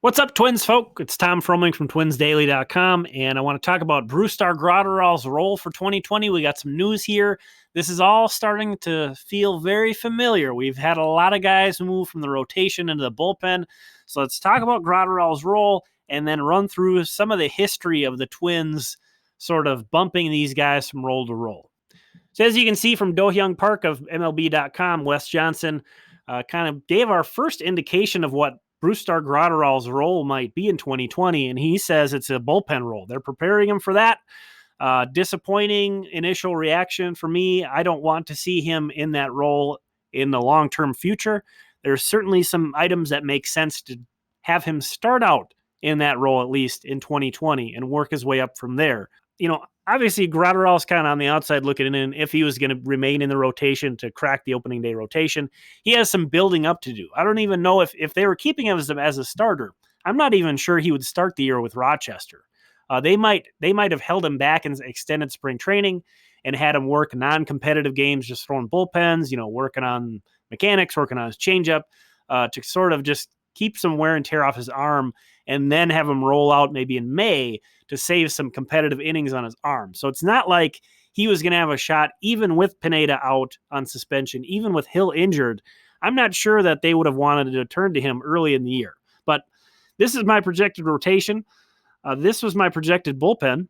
What's up, Twins folk? It's Tom Froming from TwinsDaily.com, and I want to talk about Brusdar Graterol's role for 2020. We got some news here. This is all starting to feel very familiar. We've had a lot of guys move from the rotation into the bullpen. So let's talk about Graterol's role and then run through some of the history of the Twins sort of bumping these guys from role to role. So as you can see from Do-Hyung Park of MLB.com, Wes Johnson kind of gave our first indication of what Brusdar Graterol's role might be in 2020, and he says it's a bullpen role. They're preparing him for that. Disappointing initial reaction for me. I don't want to see him in that role in the long-term future. There's certainly some items that make sense to have him start out in that role, at least in 2020, and work his way up from there. Obviously, Graterol's kind of on the outside looking in if he was going to remain in the rotation to crack the opening day rotation. He has some building up to do. I don't even know if they were keeping him as a starter. I'm not even sure he would start the year with Rochester. They might have held him back in extended spring training and had him work non-competitive games, just throwing bullpens, working on mechanics, working on his changeup, to sort of just keep some wear and tear off his arm, and then have him roll out maybe in May to save some competitive innings on his arm. So it's not like he was going to have a shot, even with Pineda out on suspension, even with Hill injured. I'm not sure that they would have wanted to turn to him early in the year. But this is my projected rotation. This was my projected bullpen.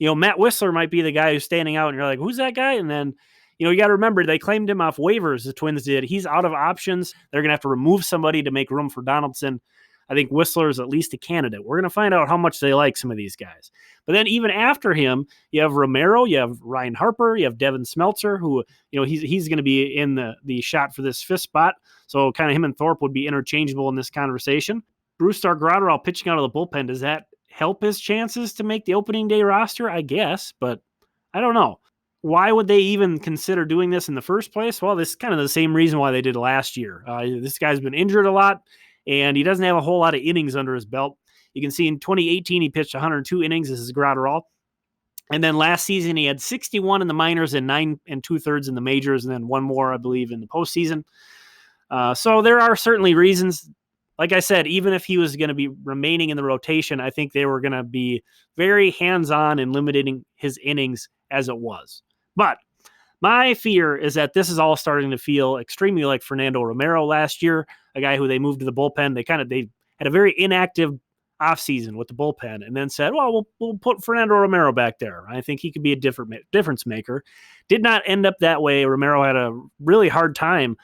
Matt Whistler might be the guy who's standing out, and you're like, who's that guy? And then, you got to remember, they claimed him off waivers, the Twins did. He's out of options. They're going to have to remove somebody to make room for Donaldson. I think Whistler is at least a candidate. We're going to find out how much they like some of these guys. But then even after him, you have Romero, you have Ryan Harper, you have Devin Smeltzer, who, he's going to be in the shot for this fifth spot. So kind of him and Thorpe would be interchangeable in this conversation. Brusdar Graterol pitching out of the bullpen, does that help his chances to make the opening day roster? I guess, but I don't know. Why would they even consider doing this in the first place? Well, this is kind of the same reason why they did last year. This guy's been injured a lot, and he doesn't have a whole lot of innings under his belt. You can see in 2018, he pitched 102 innings. This is Graterol. And then last season, he had 61 in the minors and 9 2/3 in the majors, and then one more, I believe, in the postseason. So there are certainly reasons. Like I said, even if he was going to be remaining in the rotation, I think they were going to be very hands-on in limiting his innings as it was. But my fear is that this is all starting to feel extremely like Fernando Romero last year, a guy who they moved to the bullpen. They had a very inactive offseason with the bullpen and then said, well, we'll put Fernando Romero back there. I think he could be a difference maker. Did not end up that way. Romero had a really hard time.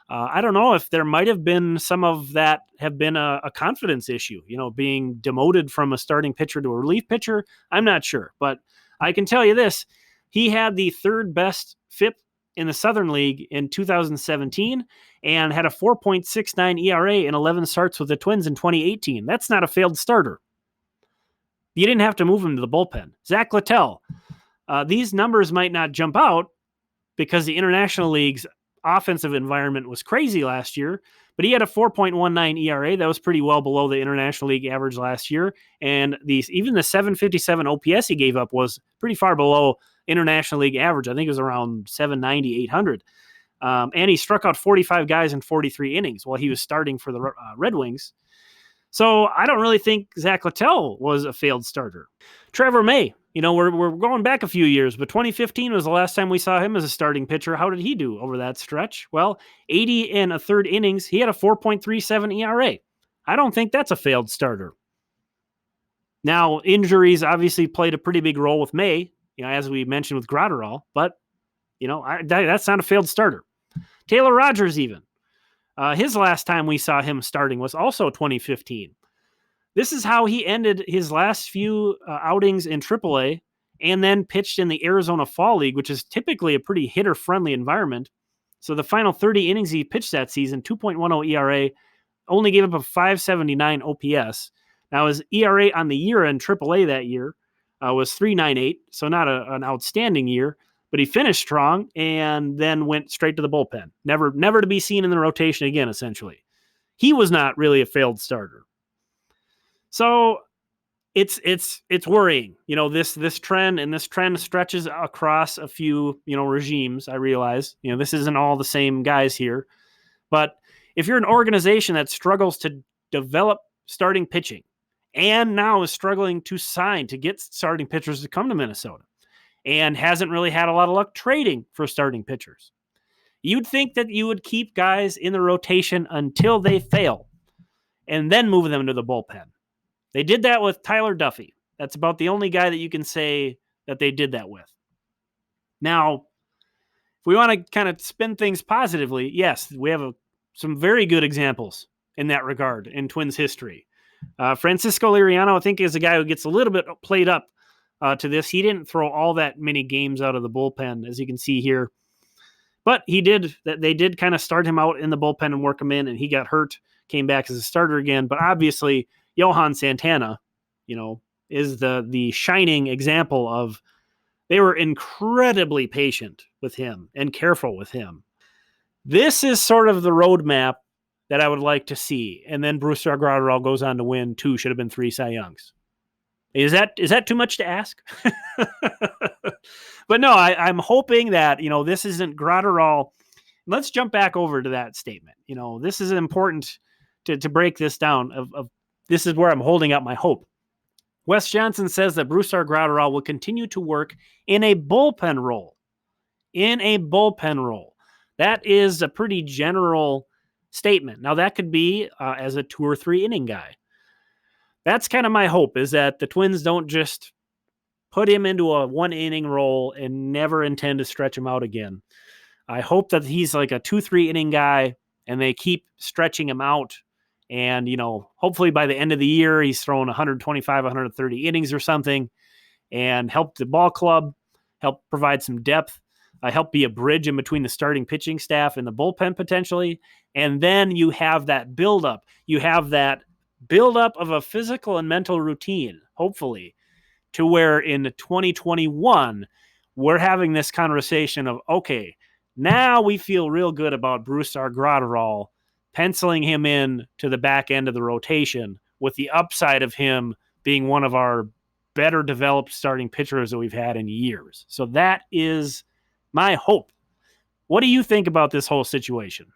I don't know if there might have been some of that have been a confidence issue, being demoted from a starting pitcher to a relief pitcher. I'm not sure, but I can tell you this. He had the third best FIP in the Southern League in 2017 and had a 4.69 ERA in 11 starts with the Twins in 2018. That's not a failed starter. You didn't have to move him to the bullpen. Zach Littell, these numbers might not jump out because the International League's offensive environment was crazy last year, but he had a 4.19 ERA. That was pretty well below the International League average last year. And even the 757 OPS he gave up was pretty far below International League average. I think it was around 790, 800. And he struck out 45 guys in 43 innings while he was starting for the Red Wings. So I don't really think Zach Littell was a failed starter. Trevor May, we're going back a few years, but 2015 was the last time we saw him as a starting pitcher. How did he do over that stretch? Well, 80 and a third innings, he had a 4.37 ERA. I don't think that's a failed starter. Now, injuries obviously played a pretty big role with May, as we mentioned with Graterol, but, that's not a failed starter. Taylor Rogers even. His last time we saw him starting was also 2015. This is how he ended his last few outings in AAA and then pitched in the Arizona Fall League, which is typically a pretty hitter-friendly environment. So the final 30 innings he pitched that season, 2.10 ERA, only gave up a 579 OPS. Now his ERA on the year in AAA that year was 3.98, so not an outstanding year. But he finished strong and then went straight to the bullpen. Never to be seen in the rotation again, essentially. He was not really a failed starter. So it's worrying. This trend, and this trend stretches across a few, regimes. I realize, this isn't all the same guys here. But if you're an organization that struggles to develop starting pitching and now is struggling to get starting pitchers to come to Minnesota and hasn't really had a lot of luck trading for starting pitchers. You'd think that you would keep guys in the rotation until they fail and then move them into the bullpen. They did that with Tyler Duffy. That's about the only guy that you can say that they did that with. Now, if we want to kind of spin things positively, yes, we have some very good examples in that regard in Twins history. Francisco Liriano, I think, is a guy who gets a little bit played up to this. He didn't throw all that many games out of the bullpen, as you can see here. But he did. They did kind of start him out in the bullpen and work him in, and he got hurt, came back as a starter again. But obviously, Johan Santana, is the shining example of they were incredibly patient with him and careful with him. This is sort of the roadmap that I would like to see. And then Brusdar Graterol goes on to win 2, should have been 3 Cy Youngs. Is that too much to ask? But no, I'm hoping that, this isn't Graterol. Let's jump back over to that statement. This is important to break this down. This is where I'm holding up my hope. Wes Johnson says that Brusdar Graterol will continue to work in a bullpen role. That is a pretty general statement. Now, that could be as a 2 or 3 inning guy. That's kind of my hope, is that the Twins don't just put him into a 1 inning role and never intend to stretch him out again. I hope that he's like a 2-3 inning guy and they keep stretching him out. And, hopefully by the end of the year, he's throwing 125, 130 innings or something, and help the ball club, help provide some depth, help be a bridge in between the starting pitching staff and the bullpen potentially. And then you have that buildup. You have that buildup of a physical and mental routine, hopefully, to where in 2021, we're having this conversation of, okay, now we feel real good about Brusdar Graterol, penciling him in to the back end of the rotation with the upside of him being one of our better developed starting pitchers that we've had in years. So that is my hope. What do you think about this whole situation?